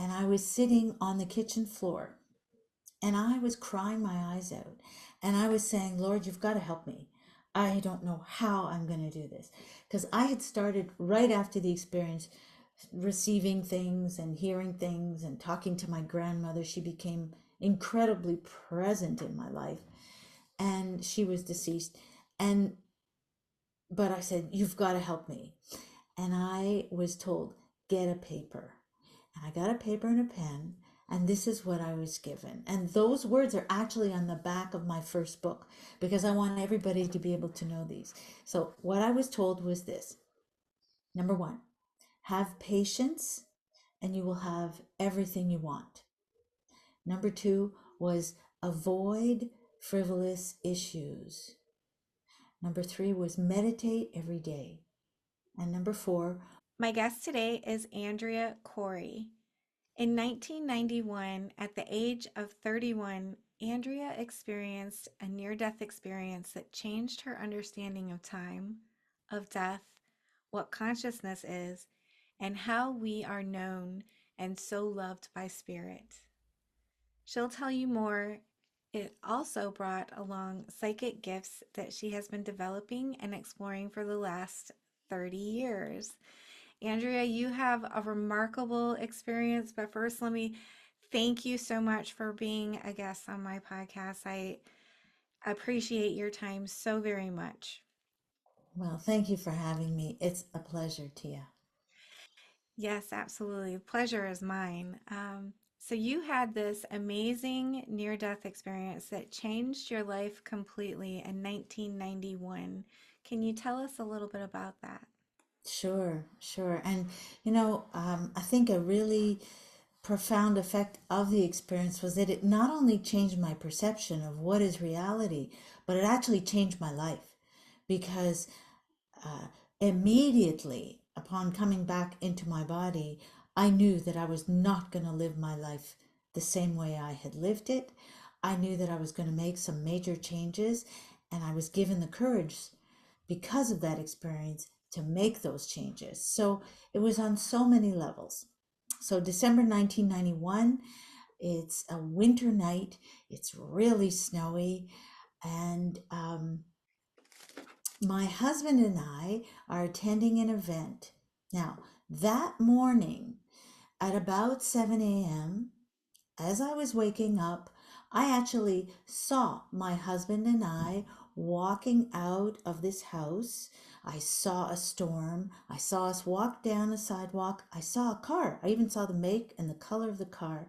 and I was sitting on the kitchen floor, and I was crying my eyes out, and I was saying, Lord, you've got to help me. I don't know how I'm going to do this. Because I had started right after the experience receiving things and hearing things and talking to my grandmother. She became incredibly present in my life, and she was deceased. And but I said, you've got to help me. And I was told, get a paper. And I got a paper and a pen, and this is what I was given. And those words are actually on the back of my first book because I want everybody to be able to know these. So, what I was told was this: number one, have patience and you will have everything you want. Number two was avoid frivolous issues. Number three was meditate every day. And number four, My guest today is Andrea Corey. In 1991, at the age of 31, Andrea experienced a near death experience that changed her understanding of time, of death, what consciousness is, and how we are known and so loved by spirit. She'll tell you more. It also brought along psychic gifts that she has been developing and exploring for the last 30 years. Andrea, you have a remarkable experience, but first, let me thank you so much for being a guest on my podcast. I appreciate your time so very much. well, thank you for having me. It's a pleasure, Tia. Yes, absolutely. Pleasure is mine. So, you had this amazing near death experience that changed your life completely in 1991. Can you tell us a little bit about that? Sure, sure. And, I think a really profound effect of the experience was that it not only changed my perception of what is reality, but it actually changed my life because uh, immediately upon coming back into my body, I knew that I was not going to live my life the same way I had lived it. I knew that I was going to make some major changes, and I was given the courage because of that experience to make those changes. So it was on so many levels. So December 1991, it's a winter night, it's really snowy, and my husband and I are attending an event. Now, that morning at about 7 a.m., as I was waking up, I actually saw my husband and I walking out of this house. I saw a storm. I saw us walk down a sidewalk. I saw a car. I even saw the make and the color of the car.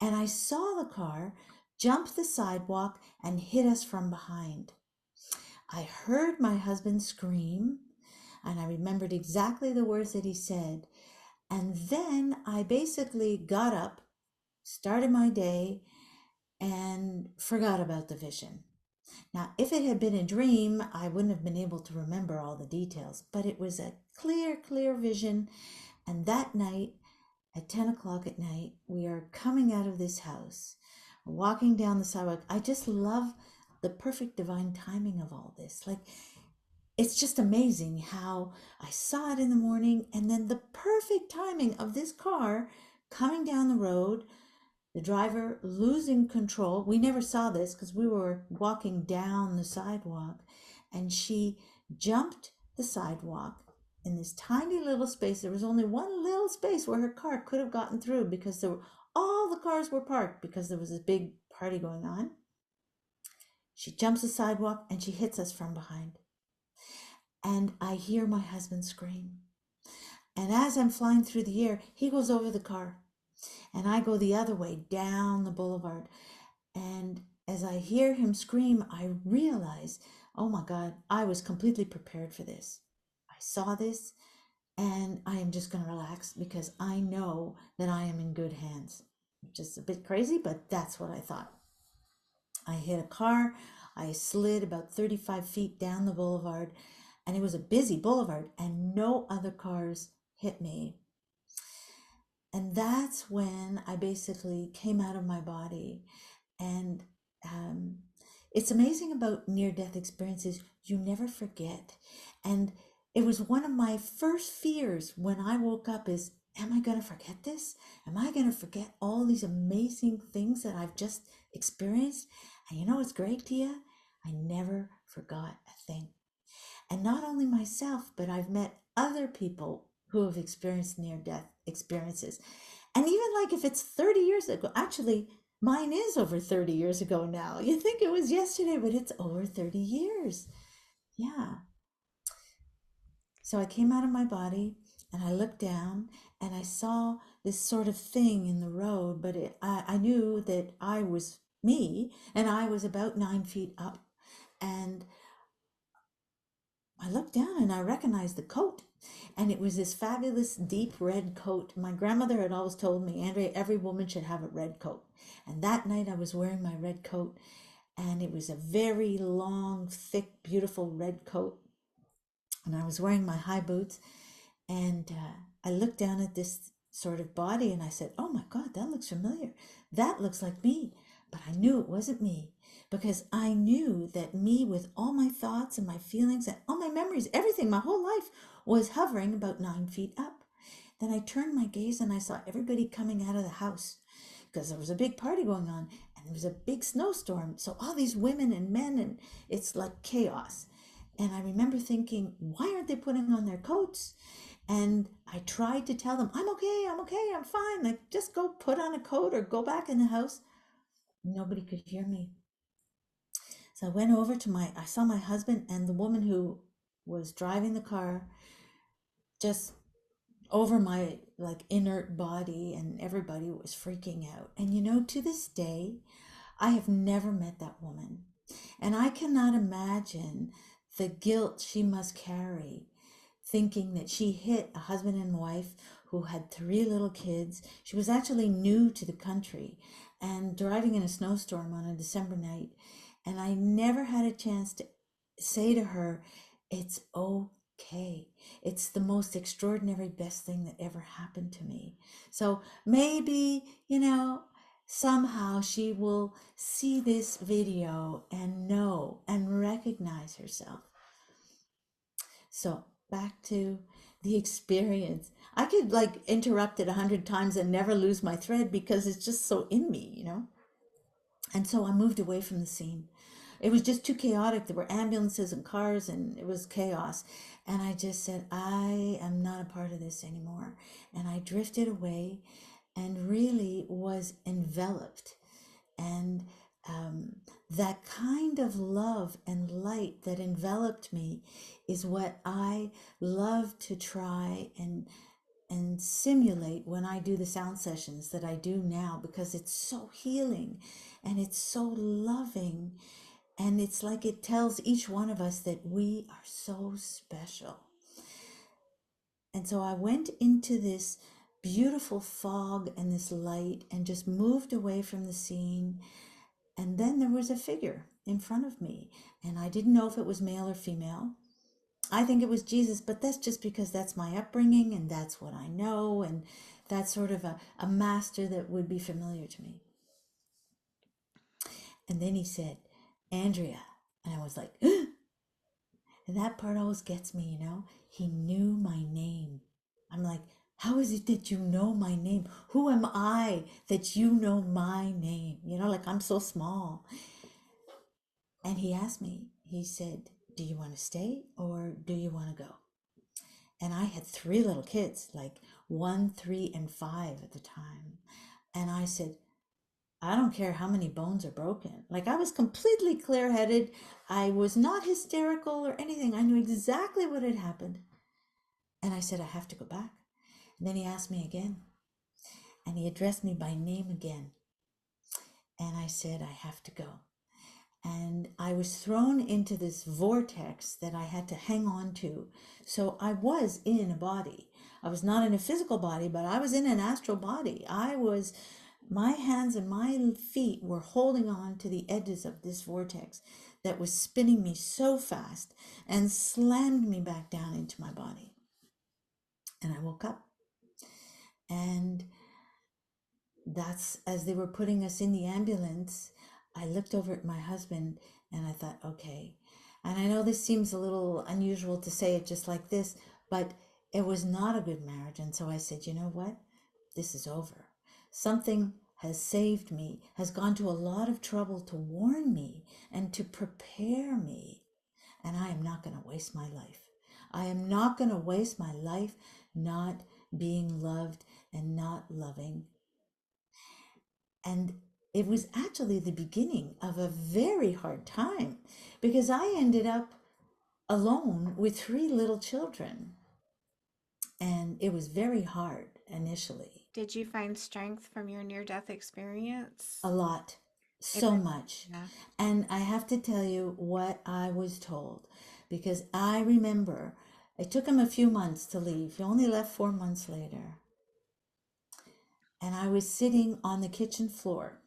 And I saw the car jump the sidewalk and hit us from behind. I heard my husband scream, and I remembered exactly the words that he said. And then I basically got up, started my day, and forgot about the vision. Now, if it had been a dream, I wouldn't have been able to remember all the details, but it was a clear, clear vision. And that night, at 10 o'clock at night, we are coming out of this house, walking down the sidewalk. I just love the perfect divine timing of all this. Like, it's just amazing how I saw it in the morning and then the perfect timing of this car coming down the road, the driver losing control. We never saw this because we were walking down the sidewalk, and she jumped the sidewalk in this tiny little space. There was only one little space where her car could have gotten through because all the cars were parked because there was a big party going on. She jumps the sidewalk and she hits us from behind. And I hear my husband scream. And as I'm flying through the air, he goes over the car. And I go the other way down the boulevard. And as I hear him scream, I realize, oh my God, I was completely prepared for this. I saw this, and I am just going to relax because I know that I am in good hands. Which is a bit crazy, but that's what I thought. I hit a car. I slid about 35 feet down the boulevard, and it was a busy boulevard, and no other cars hit me. And that's when I basically came out of my body. And it's amazing about near death experiences, you never forget. And it was one of my first fears when I woke up is, am I going to forget this? Am I going to forget all these amazing things that I've just experienced? And you know what's great, Tia? I never forgot a thing. And not only myself, but I've met other people who have experienced near death experiences. And even like if it's 30 years ago, actually, mine is over 30 years ago now. You think it was yesterday, but it's over 30 years. Yeah. So I came out of my body and I looked down and I saw this sort of thing in the road, but I knew that I was me and I was about 9 feet up. And I looked down and I recognized the coat. And it was this fabulous deep red coat. My grandmother had always told me, Andrea, every woman should have a red coat. And that night I was wearing my red coat, and it was a very long, thick, beautiful red coat. And I was wearing my high boots. And I looked down at this sort of body and I said, oh my God, that looks familiar. That looks like me. But I knew it wasn't me, because I knew that me, with all my thoughts and my feelings and all my memories, everything, my whole life was hovering about 9 feet up. Then I turned my gaze and I saw everybody coming out of the house, because there was a big party going on and there was a big snowstorm. So all these women and men, and it's like chaos. And I remember thinking, why aren't they putting on their coats? And I tried to tell them, I'm okay, I'm fine. Like, just go put on a coat or go back in the house. Nobody could hear me. So I went over to I saw my husband and the woman who was driving the car just over my like inert body, and everybody was freaking out. And you know, to this day, I have never met that woman. And I cannot imagine the guilt she must carry, thinking that she hit a husband and wife who had 3 little kids. She was actually new to the country and driving in a snowstorm on a December night. And I never had a chance to say to her, it's okay. It's the most extraordinary, best thing that ever happened to me. So maybe, somehow she will see this video and know and recognize herself. So back to the experience. I could like interrupt it 100 times and never lose my thread, because it's just so in me. And so I moved away from the scene. It was just too chaotic. There were ambulances and cars and it was chaos. And I just said, I am not a part of this anymore. And I drifted away and really was enveloped. And that kind of love and light that enveloped me is what I love to try and simulate when I do the sound sessions that I do now, because it's so healing and it's so loving, and it's like it tells each one of us that we are so special. And so I went into this beautiful fog and this light and just moved away from the scene. And then there was a figure in front of me, and I didn't know if it was male or female. I think it was Jesus, but that's just because that's my upbringing and that's what I know, and that's sort of a master that would be familiar to me. And then he said, Andrea. And I was like, and that part always gets me. He knew my name. I'm like, how is it that you know my name? Who am I that you know my name? Like I'm so small. And he asked me, he said, do you want to stay or do you want to go? And I had 3 little kids, like 1, 3, and 5 at the time. And I said, I don't care how many bones are broken. Like, I was completely clear headed. I was not hysterical or anything. I knew exactly what had happened. And I said, I have to go back. And then he asked me again. And he addressed me by name again. And I said, I have to go. And I was thrown into this vortex that I had to hang on to. So I was in a body. I was not in a physical body, but I was in an astral body. My hands and my feet were holding on to the edges of this vortex that was spinning me so fast and slammed me back down into my body. And I woke up. And that's as they were putting us in the ambulance, I looked over at my husband and I thought, okay. And I know this seems a little unusual to say it just like this, but it was not a good marriage. And so I said, you know what? This is over. Something has saved me, has gone to a lot of trouble to warn me and to prepare me. And I am not going to waste my life. I am not going to waste my life not being loved and not loving. And it was actually the beginning of a very hard time because I ended up alone with three little children. And it was very hard initially. Did you find strength from your near-death experience? A lot, It so is, much. yeah. And I have to tell you what I was told because I remember it took him a few months to leave. He only left 4 months later. And I was sitting on the kitchen floor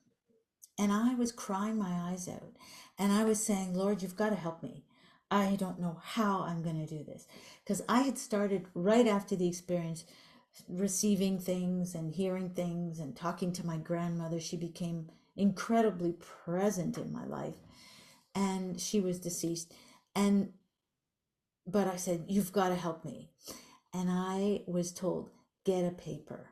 and I was crying my eyes out. And I was saying, Lord, you've got to help me. I don't know how I'm going to do this. Because I had started right after the experience receiving things and hearing things and talking to my grandmother. She became incredibly present in my life. And she was deceased. And but I said, you've got to help me. And I was told, get a paper.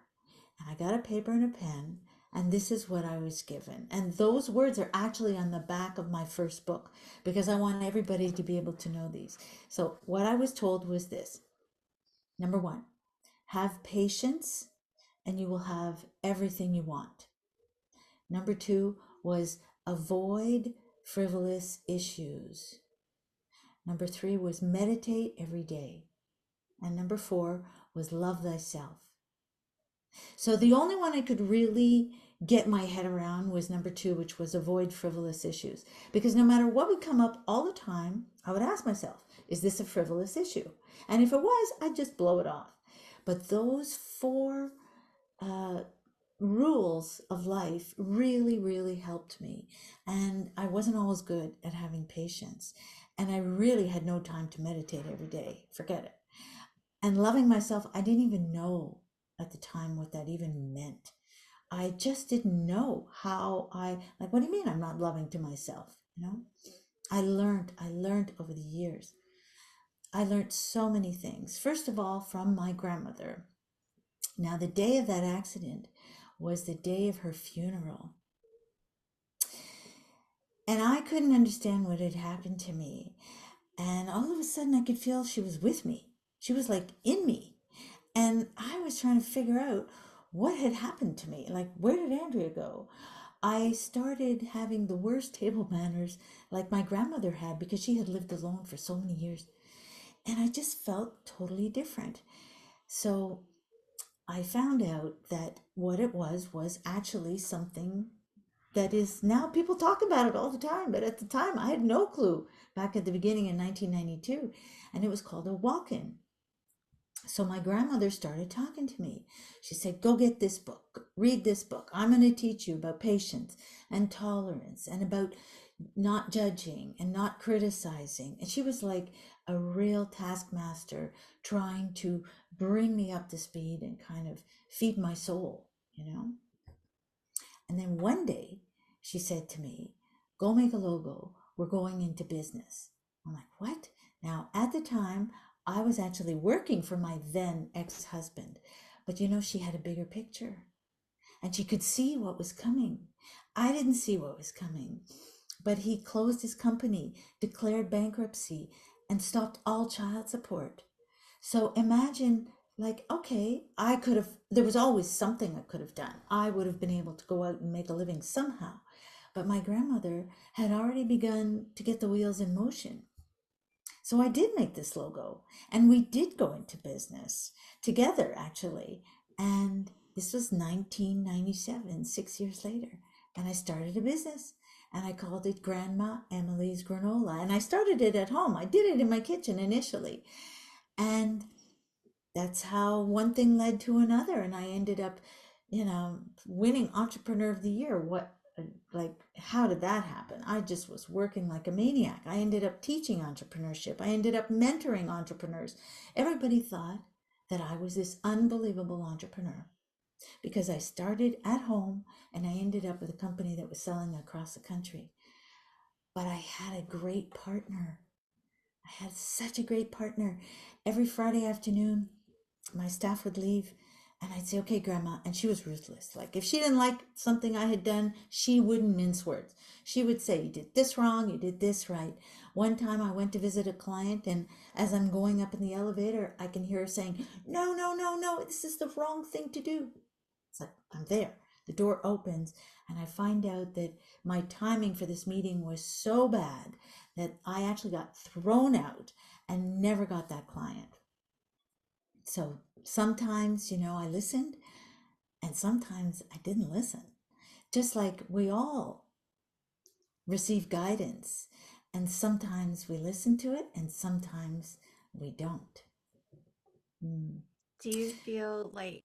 And I got a paper and a pen, and this is what I was given. And those words are actually on the back of my first book because I want everybody to be able to know these. So, what I was told was this: number one, have patience and you will have everything you want. Number two was avoid frivolous issues. Number three was meditate every day. And number four was love thyself. So the only one I could really get my head around was number two, which was avoid frivolous issues. Because no matter what would come up all the time, I would ask myself, is this a frivolous issue? And if it was, I'd just blow it off. But those four uh, rules of life really, really helped me. And I wasn't always good at having patience. And I really had no time to meditate every day. Forget it. And loving myself, I didn't even know at the time what that even meant. I just didn't know how like, what do you mean I'm not loving to myself? I learned over the years. I learned so many things. First of all, from my grandmother. Now, the day of that accident was the day of her funeral. And I couldn't understand what had happened to me. And all of a sudden, I could feel she was with me. She was like in me. And I was trying to figure out what had happened to me. Like, where did Andrea go? I started having the worst table manners like my grandmother had because she had lived alone for so many years. And I just felt totally different. So I found out that what it was actually something that is now people talk about it all the time. But at the time, I had no clue back at the beginning in 1992. And it was called a walk in. So my grandmother started talking to me. She said, go get this book, read this book. I'm going to teach you about patience and tolerance and about not judging and not criticizing. And she was like a real taskmaster trying to bring me up to speed and kind of feed my soul. And then one day she said to me, go make a logo. We're going into business. I'm like, what? Now, at the time, I was actually working for my then ex-husband, but she had a bigger picture and she could see what was coming. I didn't see what was coming, but he closed his company, declared bankruptcy, and stopped all child support. So imagine, like, okay, there was always something I could have done. I would have been able to go out and make a living somehow. But my grandmother had already begun to get the wheels in motion. So I did make this logo and we did go into business together, actually. And this was 1997, 6 years later. And I started a business and I called it Grandma Emily's Granola. And I started it at home. I did it in my kitchen initially. And that's how one thing led to another. And I ended up, winning Entrepreneur of the Year. How did that happen? I just was working like a maniac. I ended up teaching entrepreneurship. I ended up mentoring entrepreneurs. Everybody thought that I was this unbelievable entrepreneur because I started at home and I ended up with a company that was selling across the country. But I had a great partner. I had such a great partner. Every Friday afternoon, my staff would leave and I'd say, okay, Grandma. And she was ruthless. Like if she didn't like something I had done, she wouldn't mince words. She would say, you did this wrong, you did this right. One time I went to visit a client, and as I'm going up in the elevator, I can hear her saying, no, no, no, no, this is the wrong thing to do. It's like, I'm there. The door opens, and I find out that my timing for this meeting was so bad that I actually got thrown out and never got that client. So sometimes, I listened, and sometimes I didn't listen. Just like we all receive guidance, and sometimes we listen to it, and sometimes we don't. Mm. Do you feel like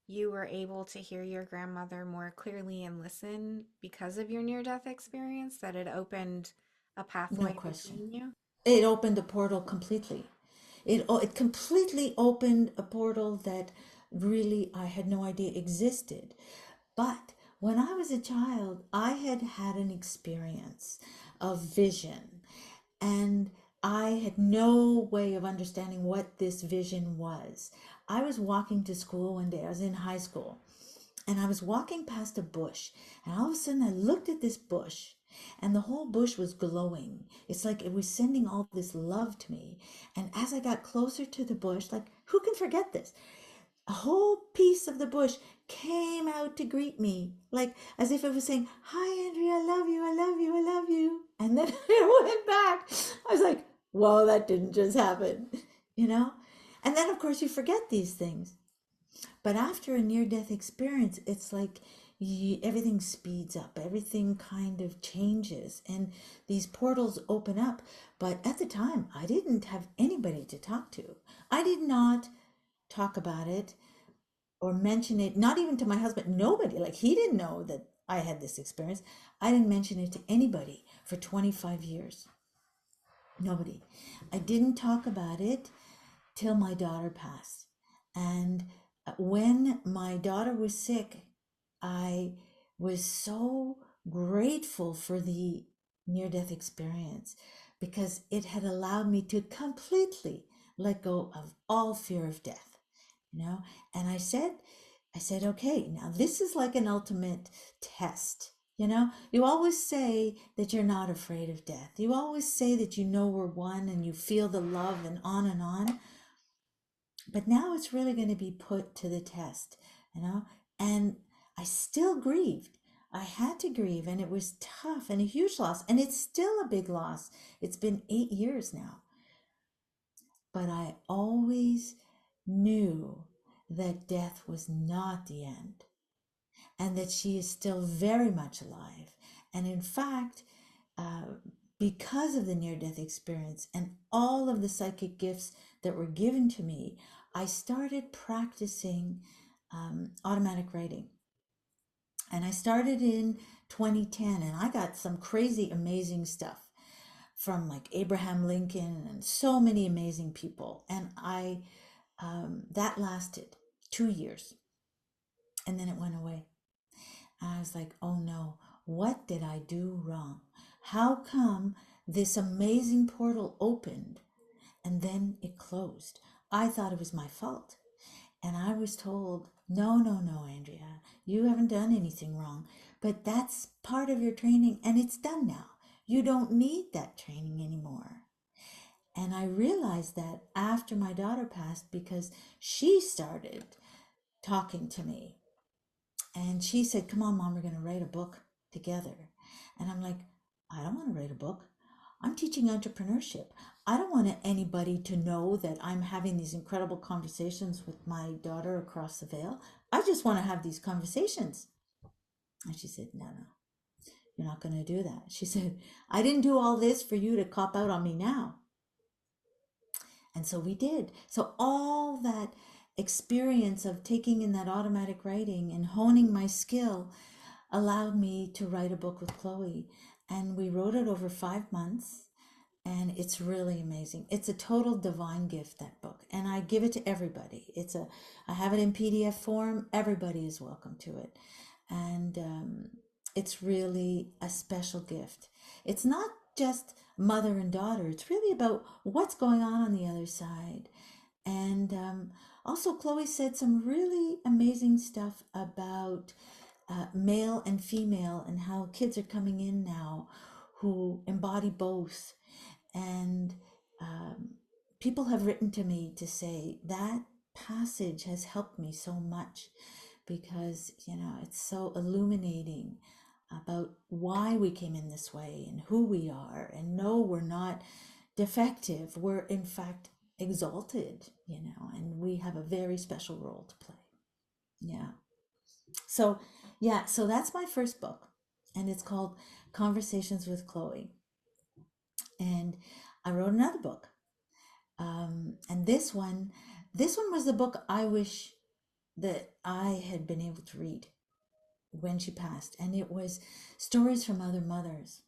you were able to hear your grandmother more clearly and listen because of your near-death experience, that it opened a No pathway question. between you? It opened a portal completely. It completely opened a portal that really I had no idea existed. But when I was a child, I had had an experience of vision, and I had no way of understanding what this vision was. I was walking to school one day, I was in high school, and I was walking past a bush, and all of a sudden I looked at this bush, and the whole bush was glowing. It's like it was sending all this love to me. And as I got closer to the bush, like who can forget this? A whole piece of the bush came out to greet me, like as if it was saying, "Hi, Andrea, I love you, I love you, I love you." And then it went back. I was like, "Whoa, that didn't just happen," you know? And then, of course, you forget these things. But after a near death experience, it's like everything speeds up, everything kind of changes, and these portals open up. But at the time, I didn't have anybody to talk to. I did not talk about it or mention it, not even to my husband, nobody. Like he didn't know that I had this experience. I didn't mention it to anybody for 25 years. Nobody. I didn't talk about it till my daughter passed. And when my daughter was sick, I was so grateful for the near death experience because it had allowed me to completely let go of all fear of death, you know? And I said, okay, now this is like an ultimate test. You always say that you're not afraid of death. You always say that you know we're one and you feel the love and on and on. But now it's really going to be put to the test, you know? And I still grieved. I had to grieve, and it was tough and a huge loss. And it's still a big loss. It's been 8 years now. But I always knew that death was not the end and that she is still very much alive. And in fact, uh, because of the near death experience and all of the psychic gifts that were given to me, I started practicing automatic writing. And I started in 2010, and I got some crazy, amazing stuff from like Abraham Lincoln and so many amazing people. And that lasted 2 years, and then it went away. And I was like, oh no, what did I do wrong? How come this amazing portal opened and then it closed? I thought it was my fault. And I was told, no, no, no, Andrea, you haven't done anything wrong. But that's part of your training and it's done now. You don't need that training anymore. And I realized that after my daughter passed because she started talking to me. And she said, come on, Mom, we're going to write a book together. And I'm like, I don't want to write a book. I'm teaching entrepreneurship. I don't want anybody to know that I'm having these incredible conversations with my daughter across the veil. I just want to have these conversations. And she said, no, no, you're not going to do that. She said, I didn't do all this for you to cop out on me now. And so we did. So all that experience of taking in that automatic writing and honing my skill allowed me to write a book with Chloe. And we wrote it over 5 months. And it's really amazing. It's a total divine gift, that book. And I give it to everybody. I have it in PDF form. Everybody is welcome to it. And it's really a special gift. It's not just mother and daughter. It's really about what's going on the other side. And Also, Chloe said some really amazing stuff about male and female and how kids are coming in now who embody both. And um, people have written to me to say that passage has helped me so much because, it's so illuminating about why we came in this way and who we are. And no, we're not defective. We're, in fact, exalted, and we have a very special role to play. Yeah. So, yeah, so that's my first book, and it's called Conversations with Chloe. And I wrote another book. And this one was the book I wish that I had been able to read when she passed. And it was stories from other mothers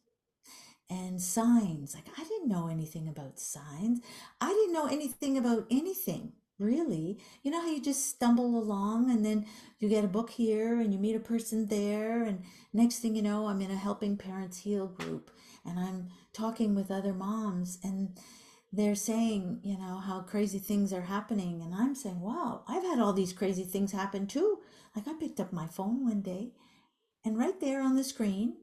and signs. Like, I didn't know anything about signs. I didn't know anything about anything, really. You know how you just stumble along and then you get a book here and you meet a person there. And next thing you know, I'm in a Helping Parents Heal group and I'm talking with other moms and they're saying, how crazy things are happening. And I'm saying, wow, I've had all these crazy things happen too. Like, I picked up my phone one day and right there on the screen,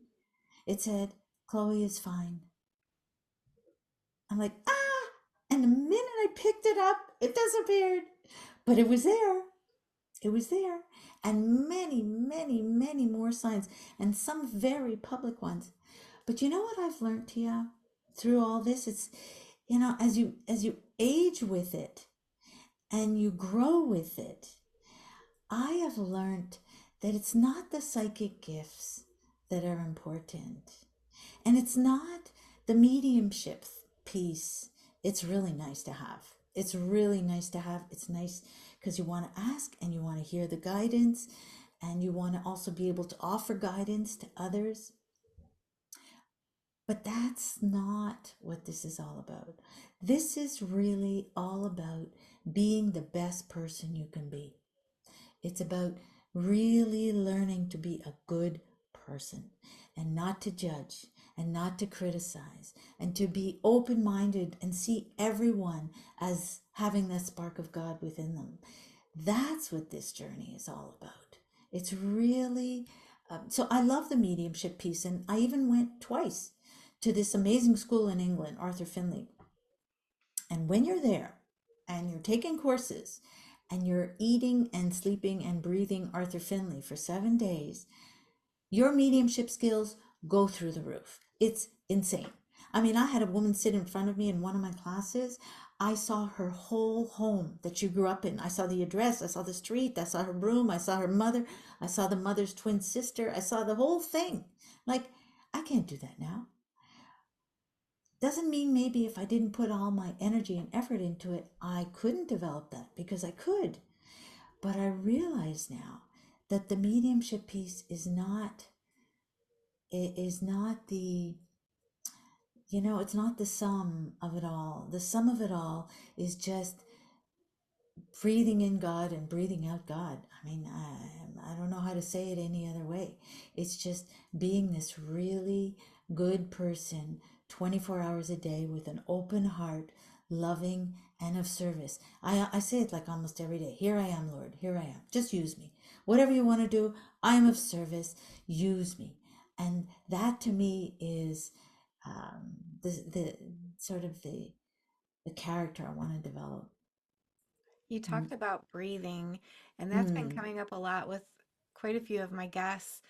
it said, Chloe is fine. I'm like, ah! And the minute I picked it up, it disappeared. But it was there. It was there. And many, many, many more signs, and some very public ones. But you know what I've learned, Tia, through all this? It's, as you age with it and you grow with it, I have learned that it's not the psychic gifts that are important. And it's not the mediumship piece. It's really nice to have. It's really nice to have. It's nice because you want to ask and you want to hear the guidance and you want to also be able to offer guidance to others. But that's not what this is all about. This is really all about being the best person you can be. It's about really learning to be a good person and not to judge and not to criticize and to be open minded and see everyone as having that spark of God within them. That's what this journey is all about. It's really, so I love the mediumship piece. And I even went twice to this amazing school in England, Arthur Finley. And when you're there and you're taking courses and you're eating and sleeping and breathing Arthur Finley for 7 days, your mediumship skills go through the roof. It's insane. I mean, I had a woman sit in front of me in one of my classes. I saw her whole home that she grew up in. I saw the address, I saw the street, I saw her room, I saw her mother, I saw the mother's twin sister, I saw the whole thing. Like, I can't do that now. Doesn't mean maybe if I didn't put all my energy and effort into it, I couldn't develop that, because I could. But I realize now that the mediumship piece is not, it is not the, it's not the sum of it all. The sum of it all is just breathing in God and breathing out God. I mean, I don't know how to say it any other way. It's just being this really good person 24 hours a day with an open heart, loving and of service. I say it like almost every day. Here I am, Lord. Here I am. Just use me. Whatever you want to do, I'm of service. Use me. And that to me is the sort of the character I want to develop. You Mm. talked about breathing, and that's been Mm. coming up a lot with quite a few of my guests.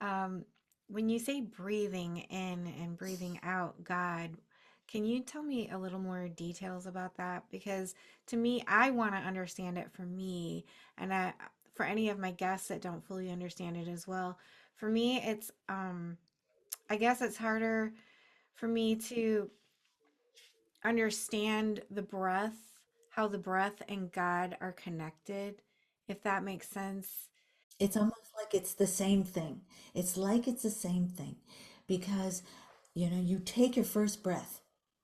Um, when you say breathing in and breathing out, God, can you tell me a little more details about that? Because to me, I want to understand it for me, and for any of my guests that don't fully understand it as well. For me, I guess it's harder for me to understand the breath, how the breath and God are connected, if that makes sense. It's almost like it's the same thing. It's like it's the same thing because you take your first breath,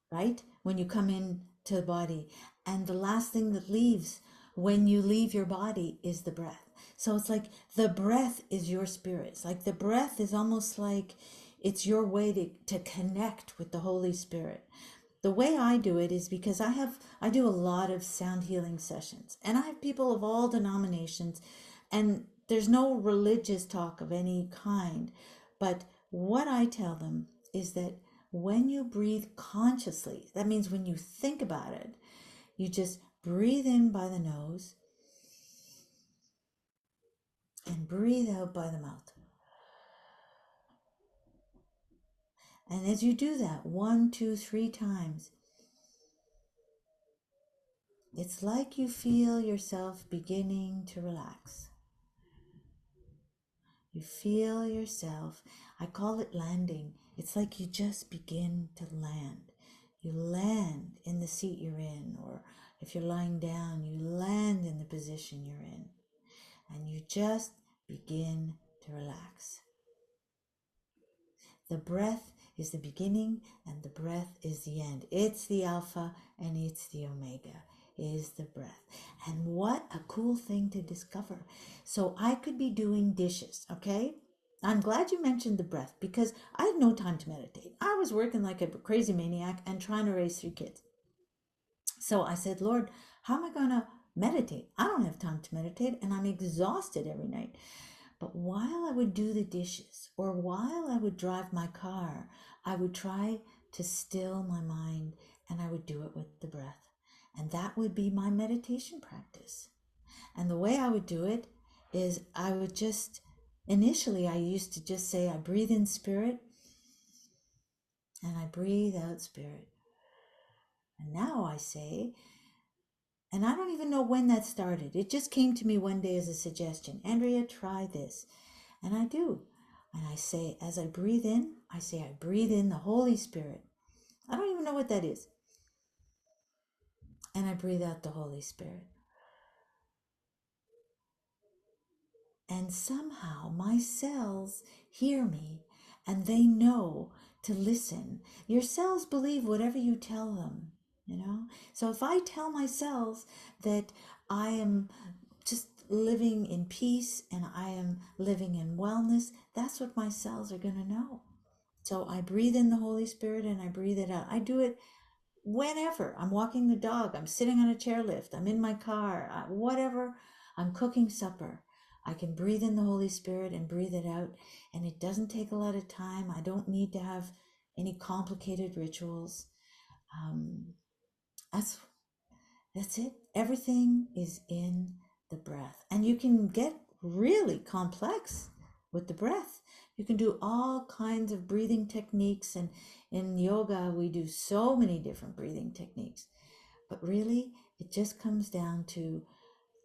right? When you come in to the body, and the last thing that leaves when you leave your body is the breath. So it's like the breath is your spirit. It's like the breath is almost like it's your way to connect with the Holy Spirit. the way I do it is because I do a lot of sound healing sessions, and I have people of all denominations, and there's no religious talk of any kind. But what I tell them is that when you breathe consciously, that means when you think about it, you just breathe in by the nose and breathe out by the mouth. And as you do that 1, 2, 3 times, it's like you feel yourself beginning to relax. You feel yourself, I call it landing. It's like you just begin to land. You land in the seat you're in, or if you're lying down, you land in the position you're in, and you just begin to relax. The breath is the beginning and the breath is the end. It's the alpha and it's the omega, is the breath. And what a cool thing to discover. So I could be doing dishes, okay? I'm glad you mentioned the breath because I had no time to meditate. I was working like a crazy maniac and trying to raise 3 kids. So I said, Lord, how am I going to meditate? I don't have time to meditate and I'm exhausted every night. But while I would do the dishes or while I would drive my car, I would try to still my mind and I would do it with the breath. And that would be my meditation practice. And the way I would do it is I would just, initially, I used to just say, I breathe in spirit and I breathe out spirit. And now I say, and I don't even know when that started. It just came to me one day as a suggestion. Andrea, try this. And I do. And I say, as I breathe in, I say, I breathe in the Holy Spirit. I don't even know what that is. And I breathe out the Holy Spirit. And somehow my cells hear me and they know to listen. Your cells believe whatever you tell them, you know? So if I tell my cells that I am just living in peace and I am living in wellness, that's what my cells are going to know. So I breathe in the Holy Spirit and I breathe it out. I do it whenever. I'm walking the dog, I'm sitting on a chairlift, I'm in my car, whatever, I'm cooking supper. I can breathe in the Holy Spirit and breathe it out. And it doesn't take a lot of time. I don't need to have any complicated rituals. Um, that's that's it. Everything is in the breath. And you can get really complex with the breath. You can do all kinds of breathing techniques. And in yoga, we do so many different breathing techniques. But really, it just comes down to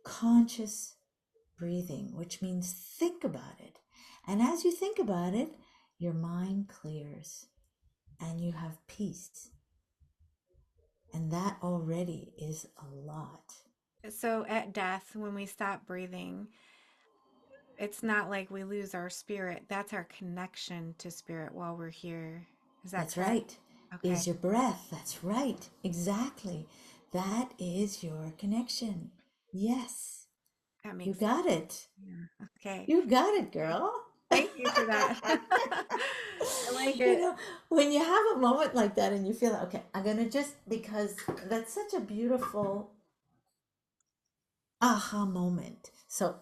conscious breathing, which means think about it. And as you think about it, your mind clears and you have peace. And that already is a lot. So at death, when we stop breathing, it's not like we lose our spirit. That's our connection to spirit while we're here. Is that That's correct? right. Okay, Is your breath. That's right. Exactly. That is your connection. Yes. that You makes sense. got it. Yeah. Okay. You got it, girl. Thank you for that. I like You it. know, when you have a moment like that and you feel, okay, I'm going to just, because that's such a beautiful aha moment. So,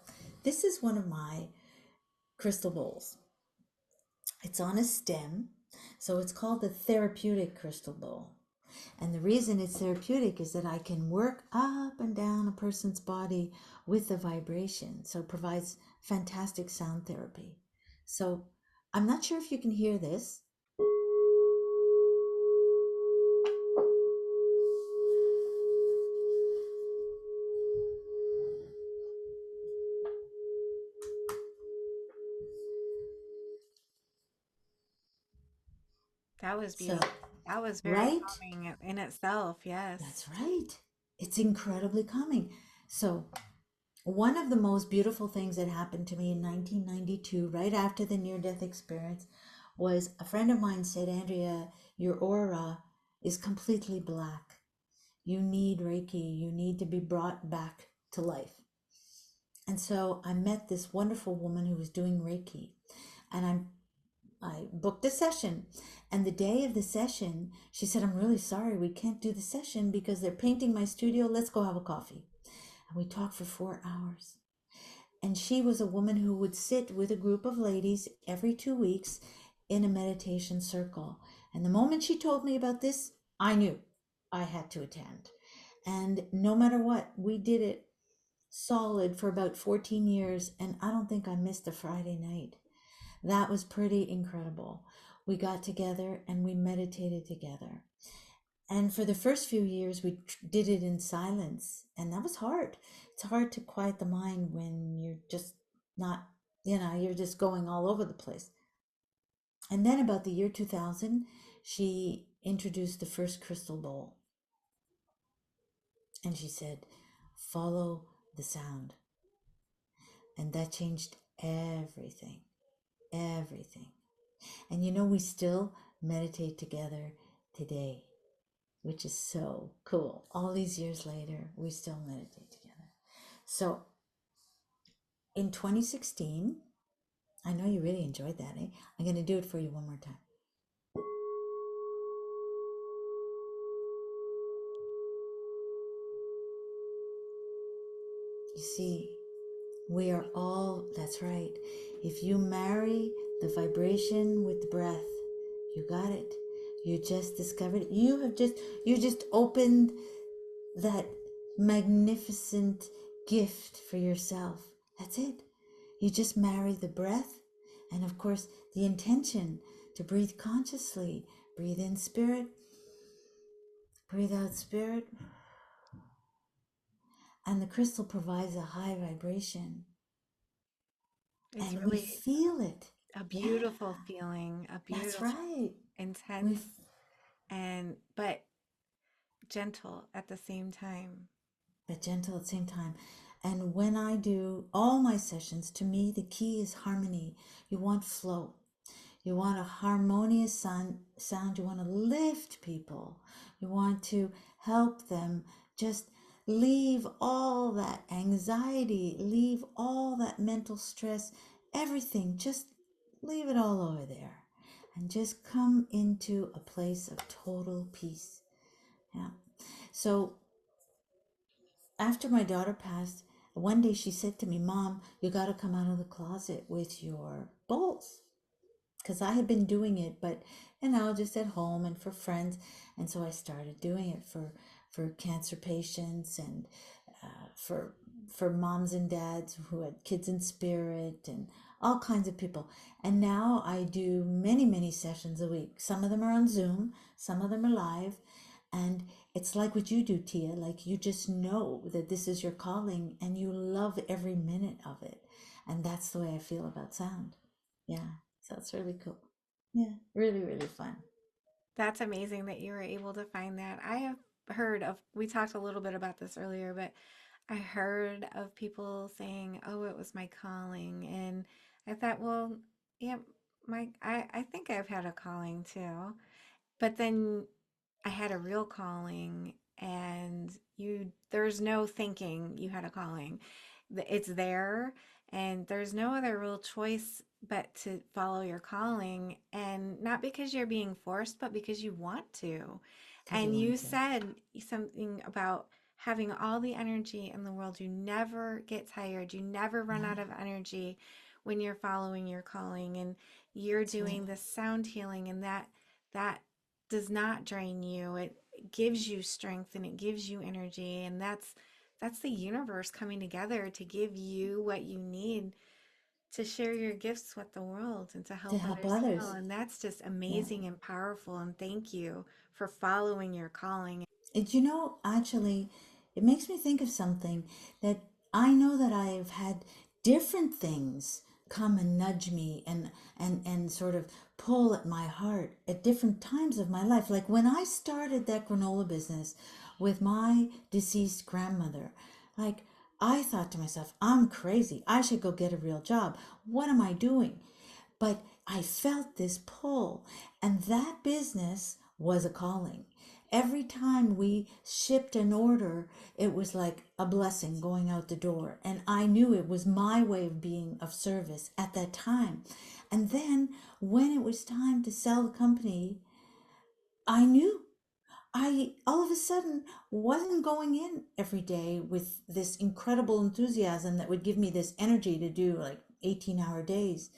this is one of my crystal bowls. It's on a stem, so it's called the therapeutic crystal bowl. And the reason it's therapeutic is that I can work up and down a person's body with the vibration. So it provides fantastic sound therapy. So I'm not sure if you can hear this. That was So, beautiful. That was very right? calming in itself. Yes. That's right. It's incredibly calming. So, one of the most beautiful things that happened to me in 1992, right after the near death experience, was a friend of mine said, Andrea, your aura is completely black. You need Reiki. You need to be brought back to life. And so I met this wonderful woman who was doing Reiki. And I booked a session. And the day of the session, she said, I'm really sorry, we can't do the session because they're painting my studio. Let's go have a coffee. And we talked for 4 hours. And she was a woman who would sit with a group of ladies every 2 weeks in a meditation circle. And the moment she told me about this, I knew I had to attend. And no matter what, we did it solid for about 14 years. And I don't think I missed a Friday night. That was pretty incredible. We got together and we meditated together. And for the first few years, we did it in silence. And that was hard. It's hard to quiet the mind when you're just not, you're just going all over the place. And then about the year 2000, she introduced the first crystal bowl. And she said, follow the sound. And that changed everything, everything. And we still meditate together today, which is so cool. All these years later, we still meditate together. So in 2016, I know you really enjoyed that, eh? I'm going to do it for you one more time. You see, we are all, that's right. If you marry the vibration with the breath, you got it. You just discovered it. You just opened that magnificent gift for yourself. That's it. You just marry the breath and, of course, the intention to breathe consciously. Breathe in spirit, breathe out spirit. And the crystal provides a high vibration It's and we really feel it. a Yeah, beautiful feeling, a that's beautiful, right. intense, We and but gentle at the same time. but gentle at the same time. And when I do all my sessions, to me, the key is harmony. You want flow. You want a harmonious sound. You want to lift people. You want to help them just leave all that anxiety, leave all that mental stress, everything. Just leave it all over there and just come into a place of total peace. Yeah. So after my daughter passed, one day she said to me, Mom, you got to come out of the closet with your bowls. Because I had been doing it, but just at home and for friends. And so I started doing it for cancer patients and for moms and dads who had kids in spirit and all kinds of people. And now I do many, many sessions a week. Some of them are on Zoom, some of them are live. And it's like what you do, Tia. Like you just know that this is your calling and you love every minute of it. And that's the way I feel about sound. Yeah. So it's really cool. Yeah. Really, really fun. That's amazing that you were able to find that. I have heard of, we talked a little bit about this earlier, but I heard of people saying, "Oh, it was my calling." And I thought, well, yeah, I think I've had a calling too. But then I had a real calling, and there's no thinking you had a calling. It's there, and there's no other real choice but to follow your calling, and not because you're being forced, but because you want to. Because you And you want to. said something about having all the energy in the world. You never get tired, you never run out No, of energy when you're following your calling, and you're that's right. doing the sound healing, and that does not drain you. It gives you strength and it gives you energy, and that's the universe coming together to give you what you need to share your gifts with the world and to To help help others heal. others. And that's just Yeah. amazing and powerful. And thank you for following your calling. Actually, it makes me think of something that I know that I've had different things come and nudge me and sort of pull at my heart at different times of my life. Like when I started that granola business with my deceased grandmother, like I thought to myself, I'm crazy. I should go get a real job. What am I doing? But I felt this pull, and that business was a calling. Every time we shipped an order, it was like a blessing going out the door. And I knew it was my way of being of service at that time. And then when it was time to sell the company, I knew I all of a sudden wasn't going in every day with this incredible enthusiasm that would give me this energy to do like 18-hour days.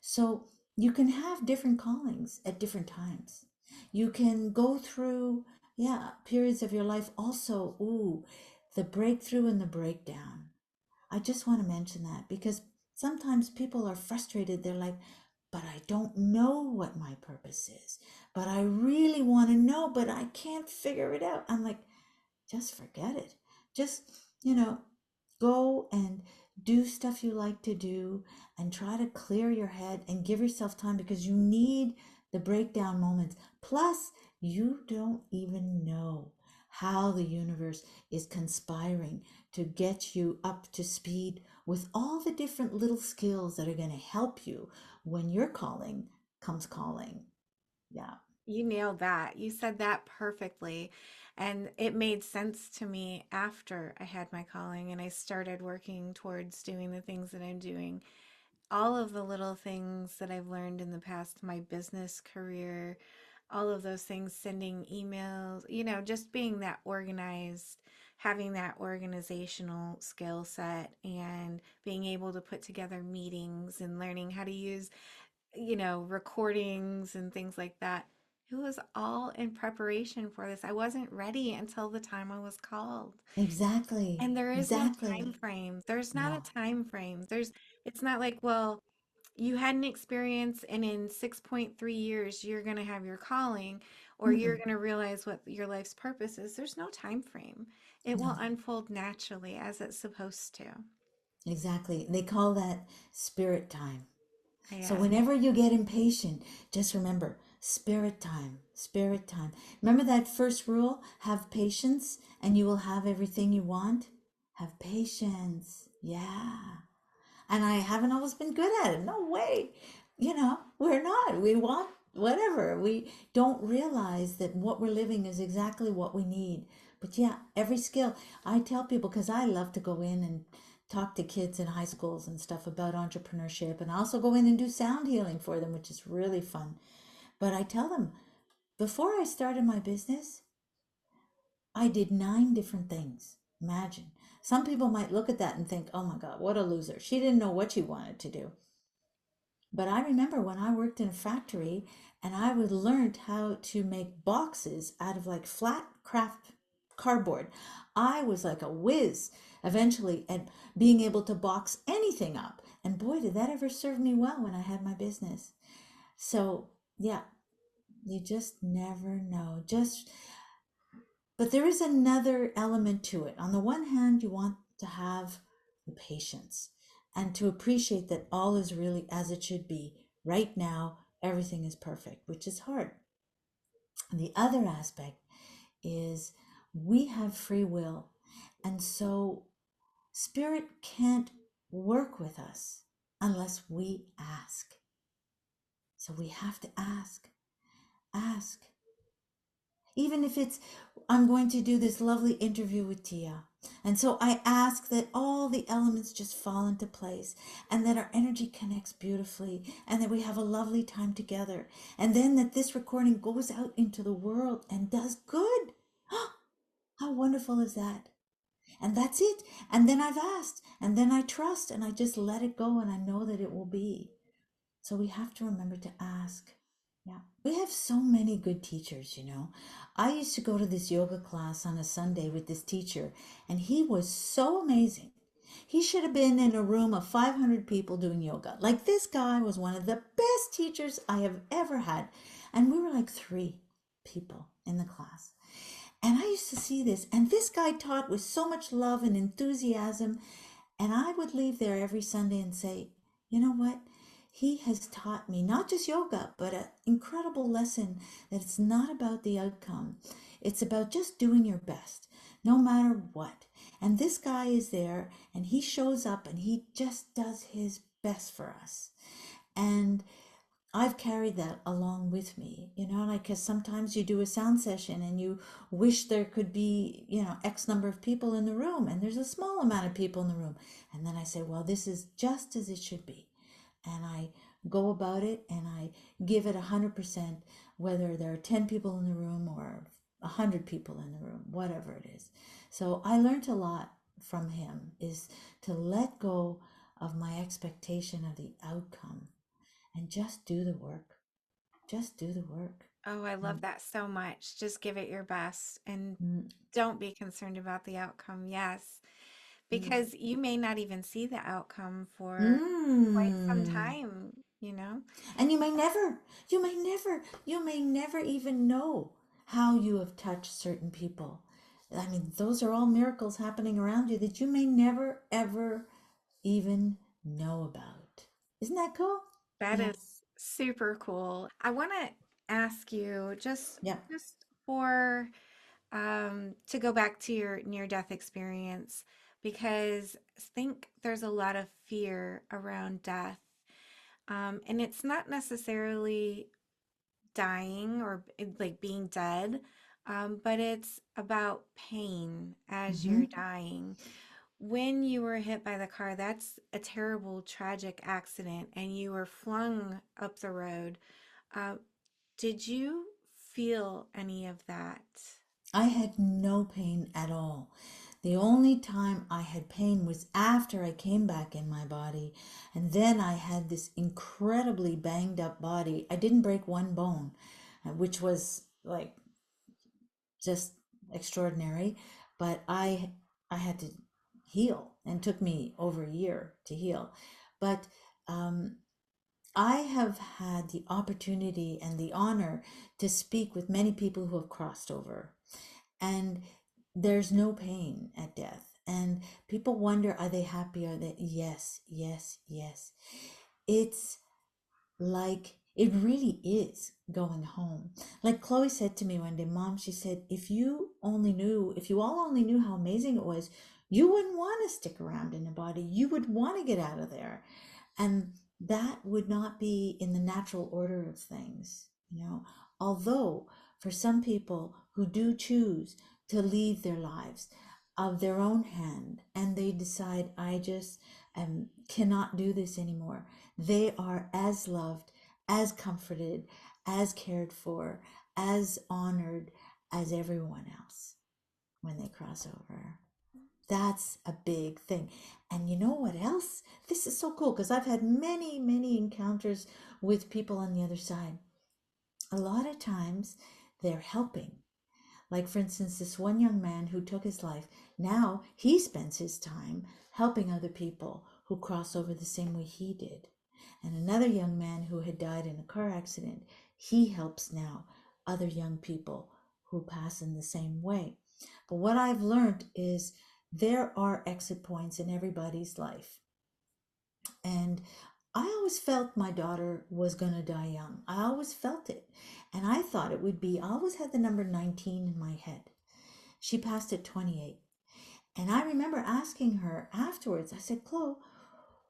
So you can have different callings at different times. You can go through, yeah, periods of your life also. Ooh, the breakthrough and the breakdown. I just want to mention that because sometimes people are frustrated. They're like, but I don't know what my purpose is. But I really want to know, but I can't figure it out. I'm like, just forget it. Just, you know, go and do stuff you like to do and try to clear your head and give yourself time because you need the breakdown moments. Plus, you don't even know how the universe is conspiring to get you up to speed with all the different little skills that are going to help you when your calling comes calling. Yeah. You nailed that. You said that perfectly. And it made sense to me after I had my calling and I started working towards doing the things that I'm doing. All of the little things that I've learned in the past, my business career, all of those things, sending emails, just being that organized, having that organizational skill set and being able to put together meetings and learning how to use recordings and things like that. It was all in preparation for this. I wasn't ready until the time I was called. Exactly. And there is no time Exactly. frame. There's not a No. time frame. It's not like, well, you had an experience and in 6.3 years you're going to have your calling or you're Mm-mm. going to realize what your life's purpose is. There's no time frame. It will No. unfold naturally as it's supposed to. Exactly. They call that spirit time. So Yeah. whenever you get impatient, just remember spirit time, spirit time. Remember that first rule? Have patience and you will have everything you want. Have patience. Yeah. And I haven't always been good at it. No way. We're not. We want whatever. We don't realize that what we're living is exactly what we need. But yeah, every skill. I tell people because I love to go in and talk to kids in high schools and stuff about entrepreneurship and I also go in and do sound healing for them, which is really fun. But I tell them before I started my business, I did 9 different things. Imagine. Some people might look at that and think, oh my God, what a loser. She didn't know what she wanted to do. But I remember when I worked in a factory and I would learned how to make boxes out of like flat craft cardboard. I was like a whiz eventually at being able to box anything up. And boy, did that ever serve me well when I had my business. So, yeah, you just never know. But there is another element to it. On the one hand, you want to have the patience and to appreciate that all is really as it should be. Right now, everything is perfect, which is hard. And the other aspect is we have free will. And so spirit can't work with us unless we ask. So we have to ask. Ask. Even if it's, I'm going to do this lovely interview with Tia. And so I ask that all the elements just fall into place and that our energy connects beautifully and that we have a lovely time together. And then that this recording goes out into the world and does good. How wonderful is that? And that's it. And then I've asked and then I trust and I just let it go and I know that it will be. So we have to remember to ask. Yeah. We have so many good teachers. I used to go to this yoga class on a Sunday with this teacher, and he was so amazing. He should have been in a room of 500 people doing yoga. Like this guy was one of the best teachers I have ever had. And we were like 3 people in the class. And I used to see this, and this guy taught with so much love and enthusiasm. And I would leave there every Sunday and say, you know what? He has taught me not just yoga, but an incredible lesson that it's not about the outcome. It's about just doing your best, no matter what. And this guy is there and he shows up and he just does his best for us. And I've carried that along with me, like, because sometimes you do a sound session and you wish there could be, X number of people in the room, and there's a small amount of people in the room. And then I say, well, this is just as it should be. And I go about it and I give it 100%, whether there are 10 people in the room or 100 people in the room, whatever it is. So I learned a lot from him, is to let go of my expectation of the outcome and just do the work. Just do the work. Oh, I love And, that so much. Just give it your best and mm, don't be concerned about the outcome. Yes, mm, because you may not even see the outcome for quite some mm. time, you know? And you may never even know how you have touched certain people. I mean, those are all miracles happening around you that you may never, ever even know about. Isn't that cool? That Yeah. is super cool. I want to ask you Yeah. just for to go back to your near death experience because I think there's a lot of fear around death. And it's not necessarily dying or like being dead, but it's about pain as Mm-hmm. you're dying. When you were hit by the car, that's a terrible, tragic accident, and you were flung up the road. Uh, did you feel any of that? I had no pain at all. The only time I had pain was after I came back in my body. And then I had this incredibly banged up body. I didn't break one bone, which was like just extraordinary. But I had to heal and took me over a year to heal. But um, I have had the opportunity and the honor to speak with many people who have crossed over, and there's no pain at death. And people wonder, are they happy? Are they? Yes, yes, yes. It's like, it really is going home. Like Chloe said to me one day, Mom, she said, if you all only knew how amazing it was, you wouldn't want to stick around in a body. You would want to get out of there. And that would not be in the natural order of things, you know. Although for some people who do choose to leave their lives of their own hand and they decide, I just cannot do this anymore, they are as loved, as comforted, as cared for, as honored as everyone else when they cross over. That's a big thing. And you know what else? This is so cool because I've had many, many encounters with people on the other side. A lot of times they're helping. Like, for instance, this one young man who took his life, now he spends his time helping other people who cross over the same way he did. And another young man who had died in a car accident, he helps now other young people who pass in the same way. But what I've learned is there are exit points in everybody's life. And I always felt my daughter was going to die young. I always felt it. And I thought it would be, I always had the number 19 in my head. She passed at 28. And I remember asking her afterwards, I said, Chloe,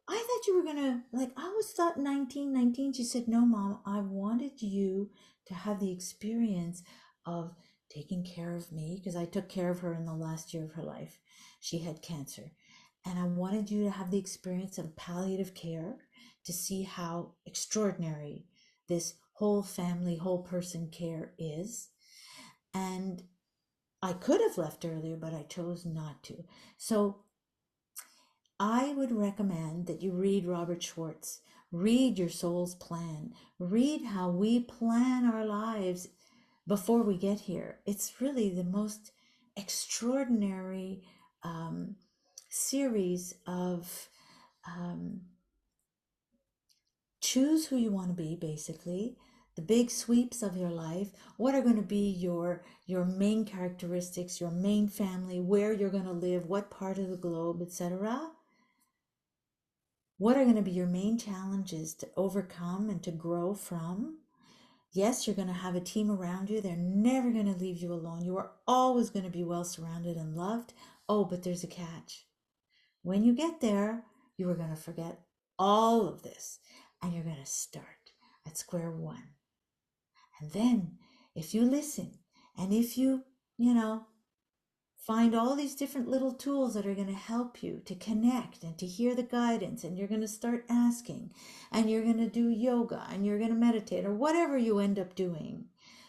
I thought you were going to, like, I always thought 19, 19. She said, no, Mom, I wanted you to have the experience of taking care of me because I took care of her in the last year of her life. She had cancer. And I wanted you to have the experience of palliative care to see how extraordinary this whole family, whole person care is. And I could have left earlier, but I chose not to. So I would recommend that you read Robert Schwartz, read Your Soul's Plan, read how we plan our lives before we get here. It's really the most extraordinary um, series of um, choose who you want to be, basically the big sweeps of your life. What are going to be your main characteristics, your main family, where you're going to live, what part of the globe, etc. What are going to be your main challenges to overcome and to grow from? Yes, you're going to have a team around you. They're never going to leave you alone. You are always going to be well surrounded and loved. Oh, but there's a catch. When you get there, you are going to forget all of this and you're going to start at square one. And then if you listen and if you know, Find all these different little tools that are going to help you to connect and to hear the guidance. And you're going to start asking, and you're going to do yoga, and you're going to meditate, or whatever you end up doing.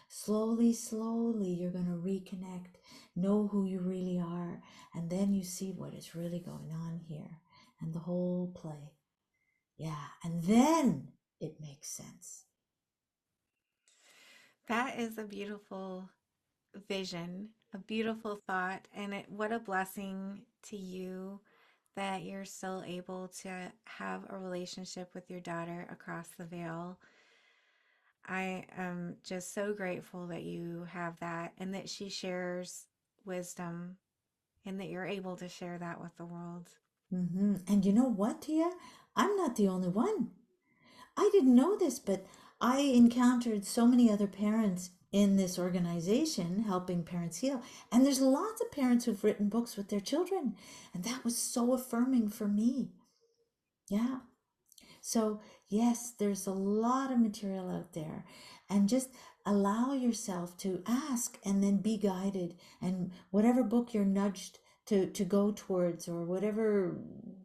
Slowly, slowly, you're going to reconnect, know who you really are, and then you see what is really going on here and the whole play. Yeah, and then it makes sense. That is a beautiful vision, a beautiful thought, and what a blessing to you that you're still able to have a relationship with your daughter across the veil. I am just so grateful that you have that and that she shares wisdom and that you're able to share that with the world. And you know what, Tia? I'm not the only one. I didn't know this, but I encountered so many other parents in this organization helping parents heal. And there's lots of parents who've written books with their children. And that was so affirming for me. Yeah. So, yes, there's a lot of material out there. And just allow yourself to ask and then be guided. And whatever book you're nudged to go towards, or whatever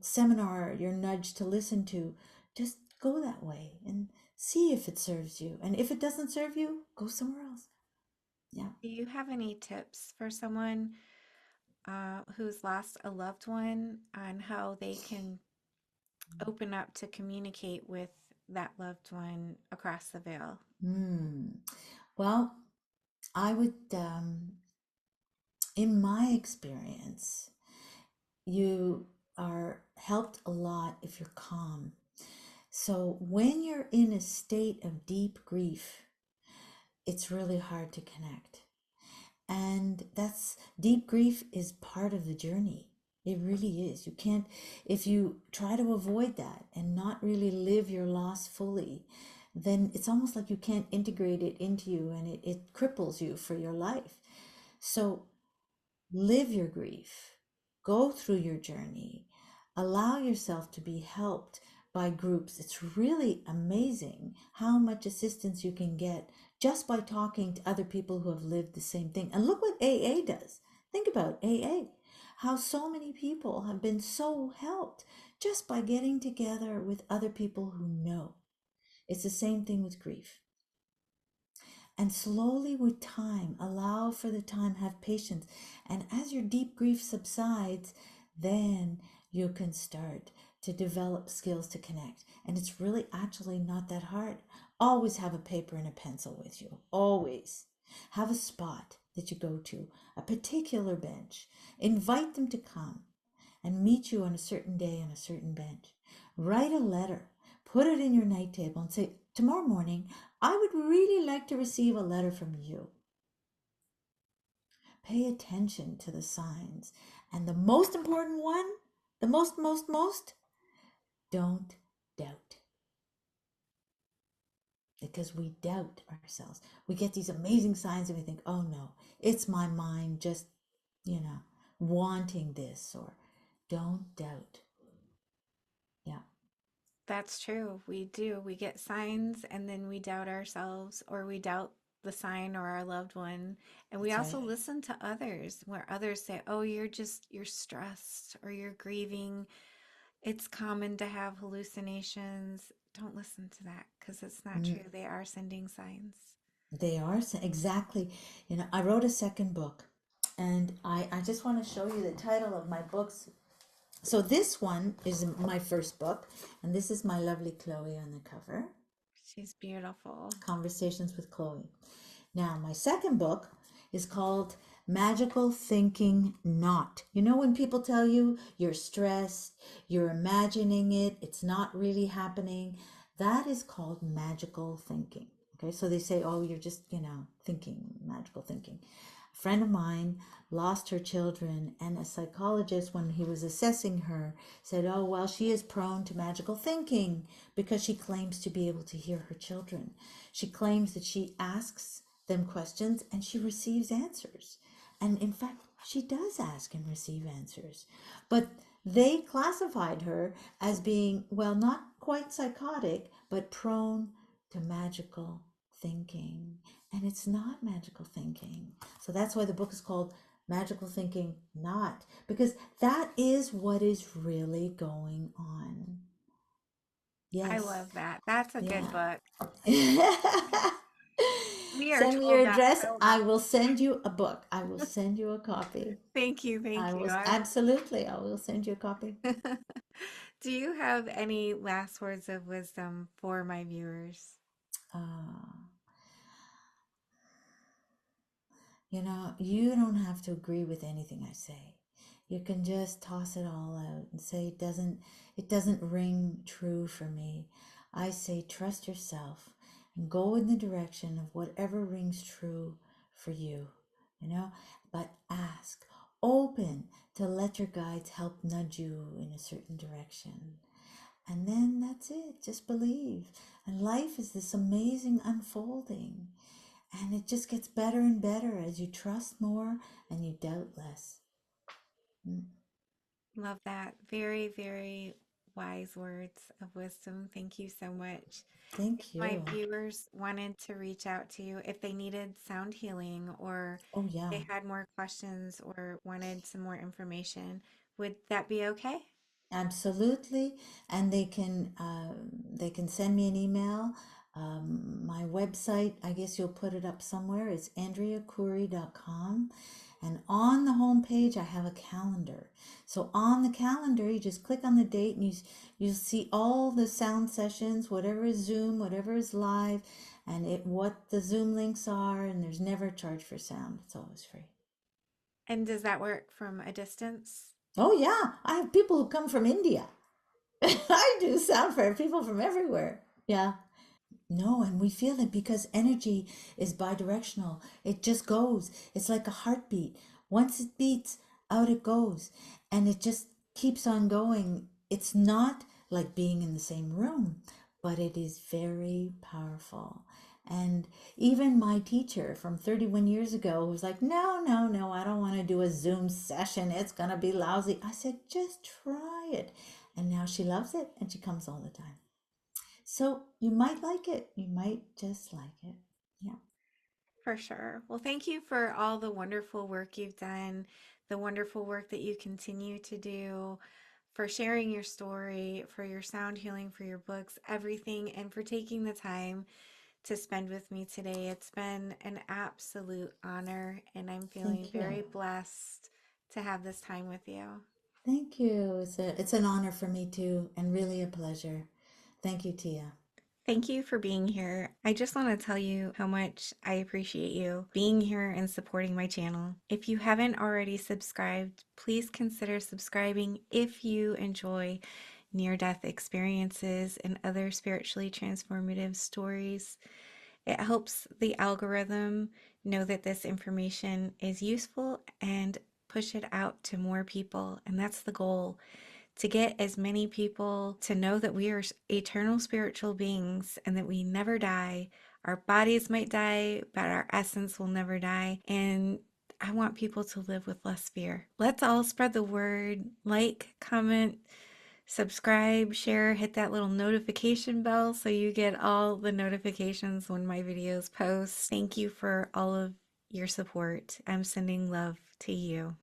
seminar you're nudged to listen to, just go that way and see if it serves you. And if it doesn't serve you, go somewhere else. Yeah. Do you have any tips for someone who's lost a loved one on how they can open up to communicate with that loved one across the veil? Hmm. Well, I would, in my experience, you are helped a lot if you're calm. So when you're in a state of deep grief, it's really hard to connect. And that's deep grief is part of the journey. It really is. You can't, if you try to avoid that and not really live your loss fully, then it's almost like you can't integrate it into you, and it cripples you for your life. So live your grief, go through your journey, allow yourself to be helped by groups. It's really amazing how much assistance you can get just by talking to other people who have lived the same thing. And look what AA does. Think about AA, how so many people have been so helped just by getting together with other people who know. It's the same thing with grief. And slowly with time, allow for the time, have patience. And as your deep grief subsides, then you can start to develop skills to connect. And it's really actually not that hard. Always have a paper and a pencil with you. Always. Have a spot that you go to, a particular bench. Invite them to come and meet you on a certain day on a certain bench. Write a letter, put it in your night table, and say, tomorrow morning, I would really like to receive a letter from you. Pay attention to the signs. And the most important one, the most, don't doubt. Because we doubt ourselves. We get these amazing signs and we think, oh no, it's my mind just, wanting this, or don't doubt. Yeah. That's true. We do. We get signs and then we doubt ourselves or we doubt the sign or our loved one. And we That's also right. listen to others where others say, "Oh, you're stressed or you're grieving. It's common to have hallucinations." Don't listen to that because it's not Mm, true. They are sending signs. they are exactly. I wrote a second book, and I just want to show you the title of my books. So this one is my first book, and this is my lovely Chloe on the cover, She's beautiful. Conversations with Chloe. Now, my second book is called Magical Thinking Not. You know, when people tell you you're stressed, you're imagining it, it's not really happening, that is called magical thinking. Okay, so they say, oh, you're just, thinking, magical thinking. A friend of mine lost her children, and a psychologist, when he was assessing her, said, oh, well, she is prone to magical thinking because she claims to be able to hear her children. She claims that she asks them questions and she receives answers. And in fact, she does ask and receive answers. But they classified her as being, well, not quite psychotic, but prone to magical thinking. And it's not magical thinking. So that's why the book is called Magical thinking, not. Because that is what is really going on. I Yes. love that. That's a good Yeah. book. We are Send me your told that address. so I much. will send you a book. I will send you a copy. Thank you, I thank you. will absolutely. I will send you a copy. Do you have any last words of wisdom for my viewers? Uh, you don't have to agree with anything I say. You can just toss it all out and say it doesn't ring true for me. I say trust yourself and go in the direction of whatever rings true for you, you know, but ask, open to let your guides help nudge you in a certain direction. And then that's it. Just believe. And life is this amazing unfolding. And it just gets better and better as you trust more and you doubt less. Mm. Love that. Very, very wise words of wisdom. Thank you so much. If Thank my you. viewers wanted to reach out to you, if they needed sound healing or Oh, yeah. they had more questions or wanted some more information, would that be okay? Absolutely, and they can send me an email. My website, I guess you'll put it up somewhere. It's andreacoury.com, and on the home page I have a calendar. So on the calendar, you just click on the date, and you'll see all the sound sessions, whatever is Zoom, whatever is live, and what the Zoom links are. And there's never a charge for sound; it's always free. And does that work from a distance? Oh yeah, I have people who come from India. I do sound for people from everywhere. Yeah. No, and we feel it because energy is bidirectional. It just goes. It's like a heartbeat. Once it beats, out it goes. And it just keeps on going. It's not like being in the same room, but it is very powerful. And even my teacher from 31 years ago was like, no, no, no, I don't want to do a Zoom session. It's going to be lousy. I said, just try it. And now she loves it and she comes all the time. So you might like it. You might just like it. Yeah. For sure. Well, thank you for all the wonderful work you've done, the wonderful work that you continue to do, for sharing your story, for your sound healing, for your books, everything, and for taking the time to spend with me today. It's been an absolute honor, and I'm feeling Thank you. very blessed to have this time with you. Thank you. It's an honor for me too, and really a pleasure. Thank you, Tia. Thank you for being here. I just want to tell you how much I appreciate you being here and supporting my channel. If you haven't already subscribed, please consider subscribing if you enjoy near death experiences and other spiritually transformative stories. It helps the algorithm know that this information is useful and push it out to more people. And that's the goal, to get as many people to know that we are eternal spiritual beings and that we never die. Our bodies might die, but our essence will never die. And I want people to live with less fear. Let's all spread the word. Like, comment, subscribe, share, hit that little notification bell so you get all the notifications when my videos post. Thank you for all of your support. I'm sending love to you.